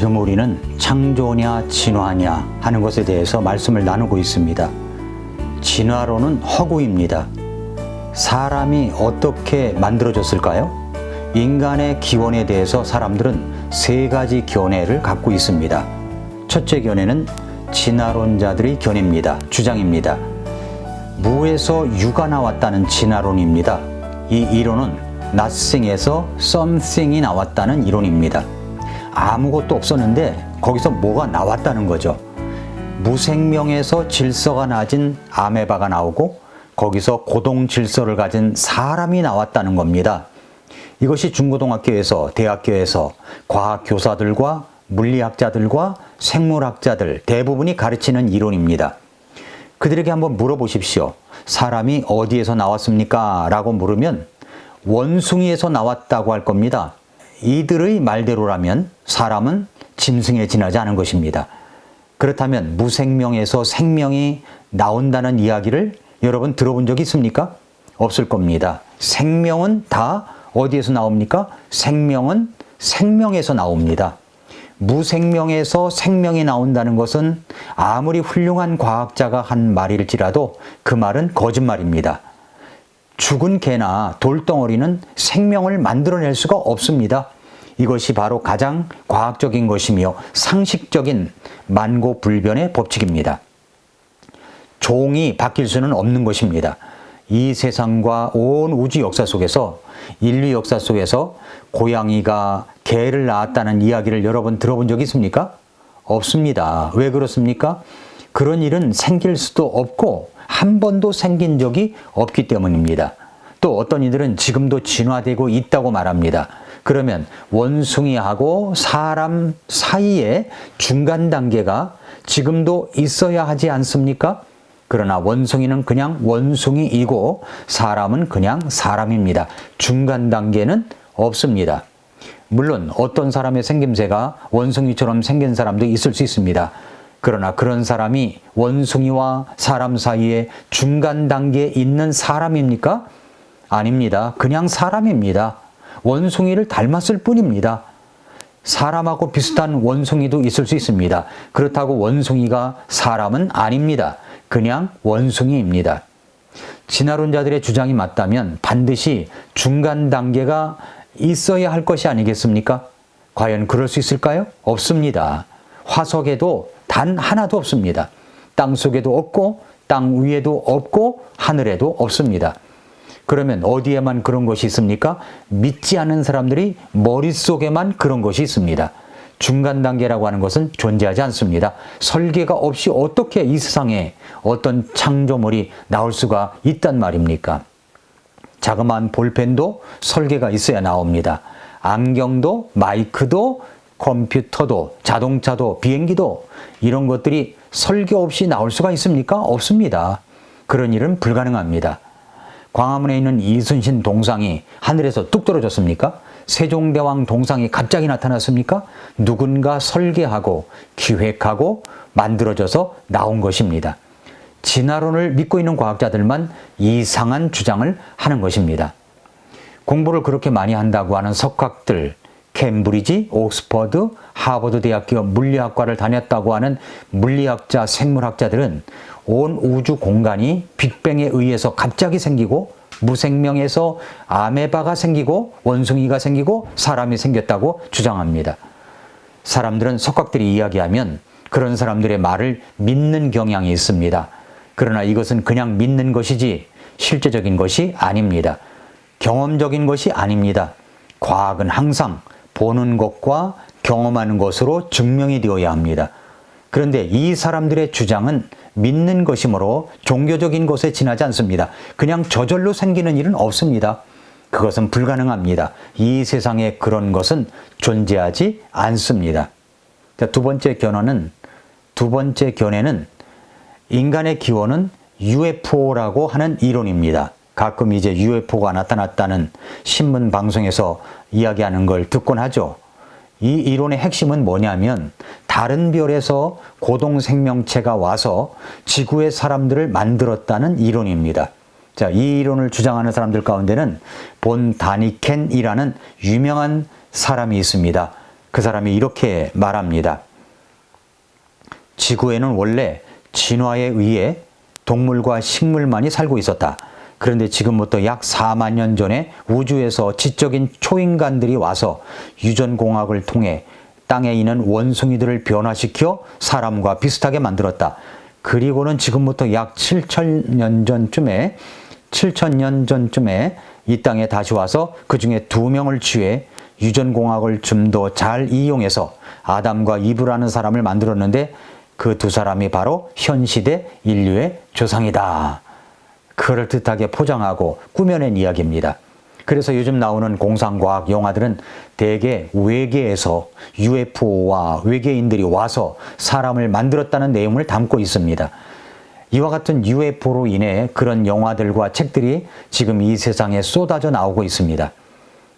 지금 우리는 창조냐 진화냐 하는 것에 대해서 말씀을 나누고 있습니다. 진화론은 허구입니다. 사람이 어떻게 만들어졌을까요? 인간의 기원에 대해서 사람들은 세 가지 견해를 갖고 있습니다. 첫째 견해는 진화론자들의 견해입니다. 주장입니다. 무에서 유가 나왔다는 진화론입니다. 이 이론은 nothing에서 something이 나왔다는 이론입니다. 아무것도 없었는데 거기서 뭐가 나왔다는 거죠. 무생명에서 질서가 낮은 아메바가 나오고 거기서 고동 질서를 가진 사람이 나왔다는 겁니다. 이것이 중고등학교에서 대학교에서 과학 교사들과 물리학자들과 생물학자들 대부분이 가르치는 이론입니다. 그들에게 한번 물어보십시오. 사람이 어디에서 나왔습니까? 라고 물으면 원숭이에서 나왔다고 할 겁니다. 이들의 말대로라면 사람은 짐승에 지나지 않은 것입니다. 그렇다면 무생명에서 생명이 나온다는 이야기를 여러분 들어본 적 있습니까? 없을 겁니다. 생명은 다 어디에서 나옵니까? 생명은 생명에서 나옵니다. 무생명에서 생명이 나온다는 것은 아무리 훌륭한 과학자가 한 말일지라도 그 말은 거짓말입니다. 죽은 개나 돌덩어리는 생명을 만들어낼 수가 없습니다. 이것이 바로 가장 과학적인 것이며 상식적인 만고불변의 법칙입니다. 종이 바뀔 수는 없는 것입니다. 이 세상과 온 우주 역사 속에서 인류 역사 속에서 고양이가 개를 낳았다는 이야기를 여러분 들어본 적 있습니까? 없습니다. 왜 그렇습니까? 그런 일은 생길 수도 없고 한 번도 생긴 적이 없기 때문입니다. 또 어떤 이들은 지금도 진화되고 있다고 말합니다. 그러면 원숭이하고 사람 사이에 중간 단계가 지금도 있어야 하지 않습니까? 그러나 원숭이는 그냥 원숭이이고 사람은 그냥 사람입니다. 중간 단계는 없습니다. 물론 어떤 사람의 생김새가 원숭이처럼 생긴 사람도 있을 수 있습니다. 그러나 그런 사람이 원숭이와 사람 사이에 중간 단계에 있는 사람입니까? 아닙니다. 그냥 사람입니다. 원숭이를 닮았을 뿐입니다. 사람하고 비슷한 원숭이도 있을 수 있습니다. 그렇다고 원숭이가 사람은 아닙니다. 그냥 원숭이입니다. 진화론자들의 주장이 맞다면 반드시 중간 단계가 있어야 할 것이 아니겠습니까? 과연 그럴 수 있을까요? 없습니다. 화석에도 단 하나도 없습니다. 땅 속에도 없고 땅 위에도 없고 하늘에도 없습니다. 그러면 어디에만 그런 것이 있습니까? 믿지 않는 사람들이 머릿속에만 그런 것이 있습니다. 중간 단계라고 하는 것은 존재하지 않습니다. 설계가 없이 어떻게 이 세상에 어떤 창조물이 나올 수가 있단 말입니까? 자그마한 볼펜도 설계가 있어야 나옵니다. 안경도, 마이크도, 컴퓨터도, 자동차도, 비행기도 이런 것들이 설계 없이 나올 수가 있습니까? 없습니다. 그런 일은 불가능합니다. 광화문에 있는 이순신 동상이 하늘에서 뚝 떨어졌습니까? 세종대왕 동상이 갑자기 나타났습니까? 누군가 설계하고 기획하고 만들어져서 나온 것입니다. 진화론을 믿고 있는 과학자들만 이상한 주장을 하는 것입니다. 공부를 그렇게 많이 한다고 하는 석학들, 캠브리지, 옥스퍼드, 하버드 대학교 물리학과를 다녔다고 하는 물리학자, 생물학자들은 온 우주 공간이 빅뱅에 의해서 갑자기 생기고 무생명에서 아메바가 생기고 원숭이가 생기고 사람이 생겼다고 주장합니다. 사람들은 석학들이 이야기하면 그런 사람들의 말을 믿는 경향이 있습니다. 그러나 이것은 그냥 믿는 것이지 실제적인 것이 아닙니다. 경험적인 것이 아닙니다. 과학은 항상 보는 것과 경험하는 것으로 증명이 되어야 합니다. 그런데 이 사람들의 주장은 믿는 것이므로 종교적인 것에 지나지 않습니다. 그냥 저절로 생기는 일은 없습니다. 그것은 불가능합니다. 이 세상에 그런 것은 존재하지 않습니다. 자, 두 번째 견해는 인간의 기원은 UFO라고 하는 이론입니다. 가끔 이제 UFO가 나타났다는 신문 방송에서 이야기하는 걸 듣곤 하죠. 이 이론의 핵심은 뭐냐면 다른 별에서 고동 생명체가 와서 지구의 사람들을 만들었다는 이론입니다. 자, 이 이론을 주장하는 사람들 가운데는 본 다니켄이라는 유명한 사람이 있습니다. 그 사람이 이렇게 말합니다. 지구에는 원래 진화에 의해 동물과 식물만이 살고 있었다. 그런데 지금부터 약 4만 년 전에 우주에서 지적인 초인간들이 와서 유전공학을 통해 땅에 있는 원숭이들을 변화시켜 사람과 비슷하게 만들었다. 그리고는 지금부터 약 7,000년 전쯤에 이 땅에 다시 와서 그 중에 2명을 취해 유전공학을 좀 더 잘 이용해서 아담과 이브라는 사람을 만들었는데 그 2사람이 바로 현 시대 인류의 조상이다. 그럴듯하게 포장하고 꾸며낸 이야기입니다. 그래서 요즘 나오는 공상과학 영화들은 대개 외계에서 UFO와 외계인들이 와서 사람을 만들었다는 내용을 담고 있습니다. 이와 같은 UFO로 인해 그런 영화들과 책들이 지금 이 세상에 쏟아져 나오고 있습니다.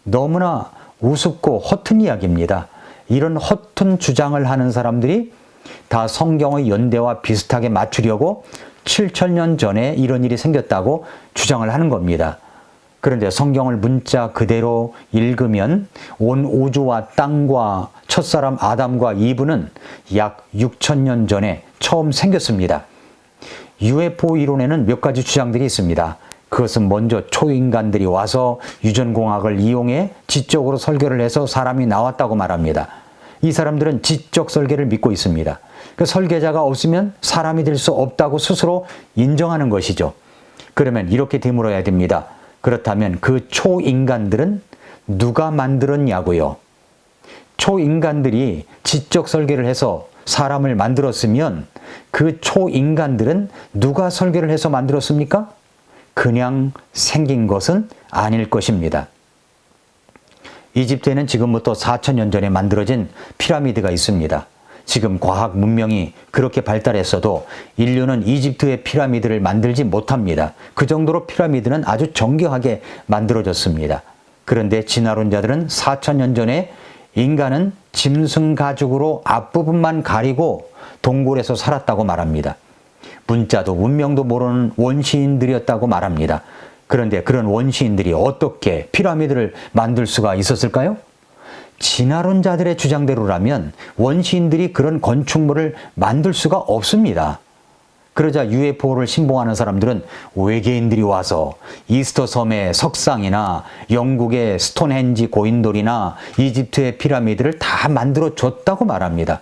너무나 우습고 허튼 이야기입니다. 이런 허튼 주장을 하는 사람들이 다 성경의 연대와 비슷하게 맞추려고 7,000년 전에 이런 일이 생겼다고 주장을 하는 겁니다. 그런데 성경을 문자 그대로 읽으면 온 우주와 땅과 첫사람 아담과 이브는 약 6,000년 전에 처음 생겼습니다. UFO 이론에는 몇 가지 주장들이 있습니다. 그것은 먼저 초인간들이 와서 유전공학을 이용해 지적으로 설계를 해서 사람이 나왔다고 말합니다. 이 사람들은 지적 설계를 믿고 있습니다. 그 설계자가 없으면 사람이 될 수 없다고 스스로 인정하는 것이죠. 그러면 이렇게 되물어야 됩니다. 그렇다면 그 초인간들은 누가 만들었냐고요? 초인간들이 지적 설계를 해서 사람을 만들었으면 그 초인간들은 누가 설계를 해서 만들었습니까? 그냥 생긴 것은 아닐 것입니다. 이집트에는 지금부터 4,000년 전에 만들어진 피라미드가 있습니다. 지금 과학 문명이 그렇게 발달했어도 인류는 이집트의 피라미드를 만들지 못합니다. 그 정도로 피라미드는 아주 정교하게 만들어졌습니다. 그런데 진화론자들은 4,000년 전에 인간은 짐승 가죽으로 앞부분만 가리고 동굴에서 살았다고 말합니다. 문자도 문명도 모르는 원시인들이었다고 말합니다. 그런데 그런 원시인들이 어떻게 피라미드를 만들 수가 있었을까요? 진화론자들의 주장대로라면 원시인들이 그런 건축물을 만들 수가 없습니다. 그러자 UFO를 신봉하는 사람들은 외계인들이 와서 이스터 섬의 석상이나 영국의 스톤헨지 고인돌이나 이집트의 피라미드를 다 만들어 줬다고 말합니다.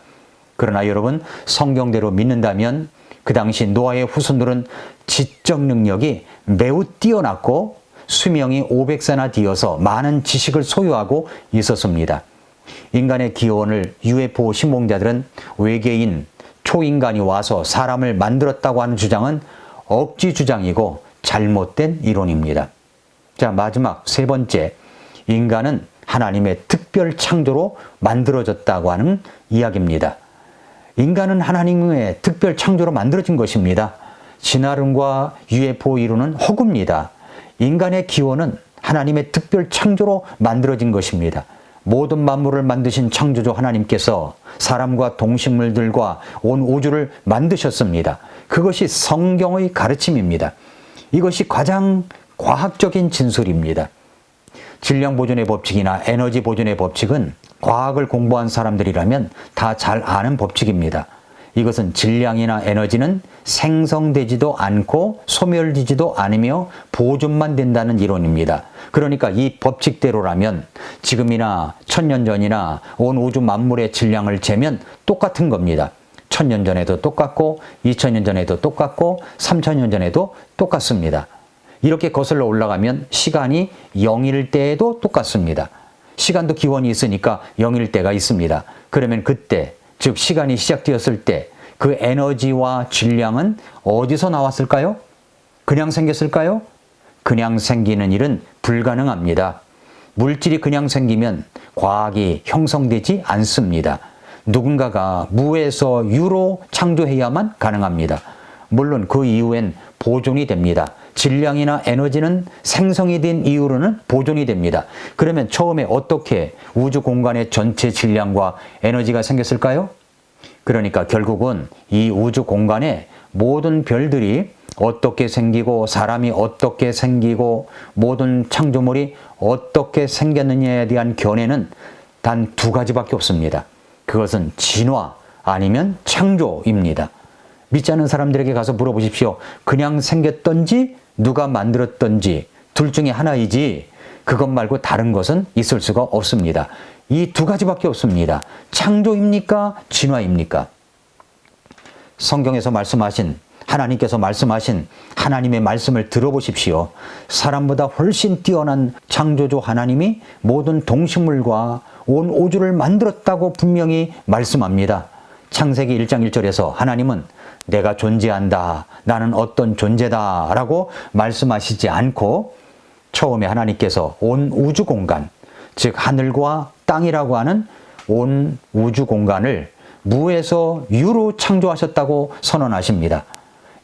그러나 여러분, 성경대로 믿는다면 그 당시 노아의 후손들은 지적 능력이 매우 뛰어났고 수명이 500세나 되어서 많은 지식을 소유하고 있었습니다. 인간의 기원을 UFO 신봉자들은 외계인, 초인간이 와서 사람을 만들었다고 하는 주장은 억지 주장이고 잘못된 이론입니다. 자, 마지막 3번째, 인간은 하나님의 특별 창조로 만들어졌다고 하는 이야기입니다. 인간은 하나님의 특별 창조로 만들어진 것입니다. 진화론과 UFO 이론은 허구입니다. 인간의 기원은 하나님의 특별 창조로 만들어진 것입니다. 모든 만물을 만드신 창조주 하나님께서 사람과 동식물들과 온 우주를 만드셨습니다. 그것이 성경의 가르침입니다. 이것이 가장 과학적인 진술입니다. 질량 보존의 법칙이나 에너지 보존의 법칙은 과학을 공부한 사람들이라면 다 잘 아는 법칙입니다. 이것은 질량이나 에너지는 생성되지도 않고 소멸되지도 않으며 보존만 된다는 이론입니다. 그러니까 이 법칙대로라면 지금이나 1,000년 전이나 온 우주 만물의 질량을 재면 똑같은 겁니다. 1,000년 전에도 똑같고 2,000년 전에도 똑같고 3,000년 전에도 똑같습니다. 이렇게 거슬러 올라가면 시간이 0일 때에도 똑같습니다. 시간도 기원이 있으니까 0일 때가 있습니다. 그러면 그때, 즉 시간이 시작되었을 때 그 에너지와 질량은 어디서 나왔을까요? 그냥 생겼을까요? 그냥 생기는 일은 불가능합니다. 물질이 그냥 생기면 과학이 형성되지 않습니다. 누군가가 무에서 유로 창조해야만 가능합니다. 물론 그 이후엔 보존이 됩니다. 질량이나 에너지는 생성이 된 이후로는 보존이 됩니다. 그러면 처음에 어떻게 우주 공간의 전체 질량과 에너지가 생겼을까요? 그러니까 결국은 이 우주 공간에 모든 별들이 어떻게 생기고 사람이 어떻게 생기고 모든 창조물이 어떻게 생겼느냐에 대한 견해는 단 두 가지밖에 없습니다. 그것은 진화 아니면 창조입니다. 믿지 않는 사람들에게 가서 물어보십시오. 그냥 생겼던지 누가 만들었던지 둘 중에 하나이지 그것 말고 다른 것은 있을 수가 없습니다. 이 두 가지밖에 없습니다. 창조입니까? 진화입니까? 성경에서 말씀하신 하나님께서 말씀하신 하나님의 말씀을 들어보십시오. 사람보다 훨씬 뛰어난 창조주 하나님이 모든 동식물과 온 우주를 만들었다고 분명히 말씀합니다. 창세기 1장 1절에서 하나님은 내가 존재한다, 나는 어떤 존재다 라고 말씀하시지 않고 처음에 하나님께서 온 우주 공간, 즉 하늘과 땅이라고 하는 온 우주 공간을 무에서 유로 창조하셨다고 선언하십니다.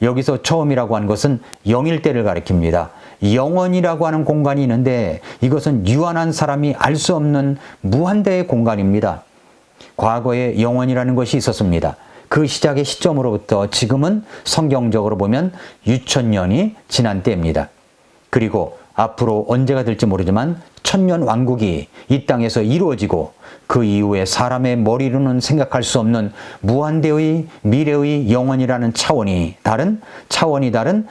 여기서 처음이라고 하는 것은 영일대를 가리킵니다. 영원이라고 하는 공간이 있는데 이것은 유한한 사람이 알 수 없는 무한대의 공간입니다. 과거에 영원이라는 것이 있었습니다. 그 시작의 시점으로부터 지금은 성경적으로 보면 유천년이 지난 때입니다. 그리고 앞으로 언제가 될지 모르지만 천년 왕국이 이 땅에서 이루어지고 그 이후에 사람의 머리로는 생각할 수 없는 무한대의 미래의 영원이라는 차원이 다른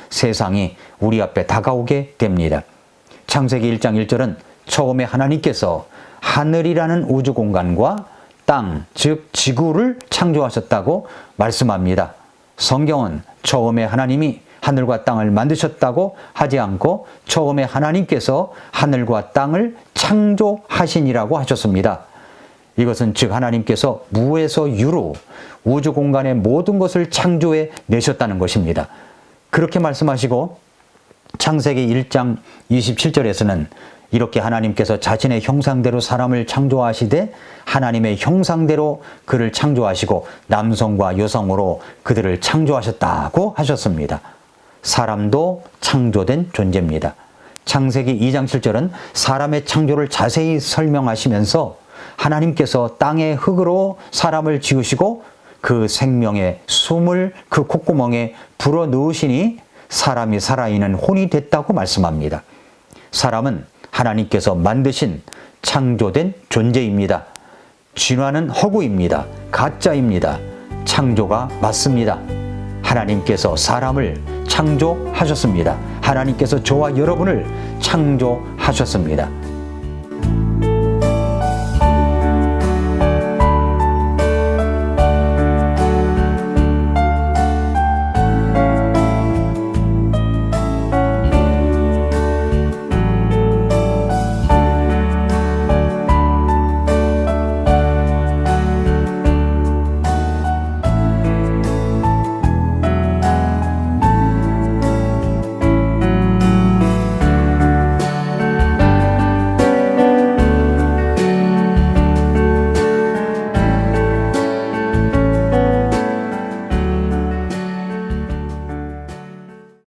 세상이 우리 앞에 다가오게 됩니다. 창세기 1장 1절은 처음에 하나님께서 하늘이라는 우주 공간과 땅, 즉 지구를 창조하셨다고 말씀합니다. 성경은 처음에 하나님이 하늘과 땅을 만드셨다고 하지 않고 처음에 하나님께서 하늘과 땅을 창조하시니라고 하셨습니다. 이것은 즉 하나님께서 무에서 유로 우주 공간의 모든 것을 창조해 내셨다는 것입니다. 그렇게 말씀하시고 창세기 1장 27절에서는 이렇게 하나님께서 자신의 형상대로 사람을 창조하시되 하나님의 형상대로 그를 창조하시고 남성과 여성으로 그들을 창조하셨다고 하셨습니다. 사람도 창조된 존재입니다. 창세기 2장 7절은 사람의 창조를 자세히 설명하시면서 하나님께서 땅의 흙으로 사람을 지으시고 그 생명의 숨을 그 콧구멍에 불어넣으시니 사람이 살아있는 혼이 됐다고 말씀합니다. 사람은 하나님께서 만드신 창조된 존재입니다. 진화는 허구입니다. 가짜입니다. 창조가 맞습니다. 하나님께서 사람을 창조하셨습니다. 하나님께서 저와 여러분을 창조하셨습니다.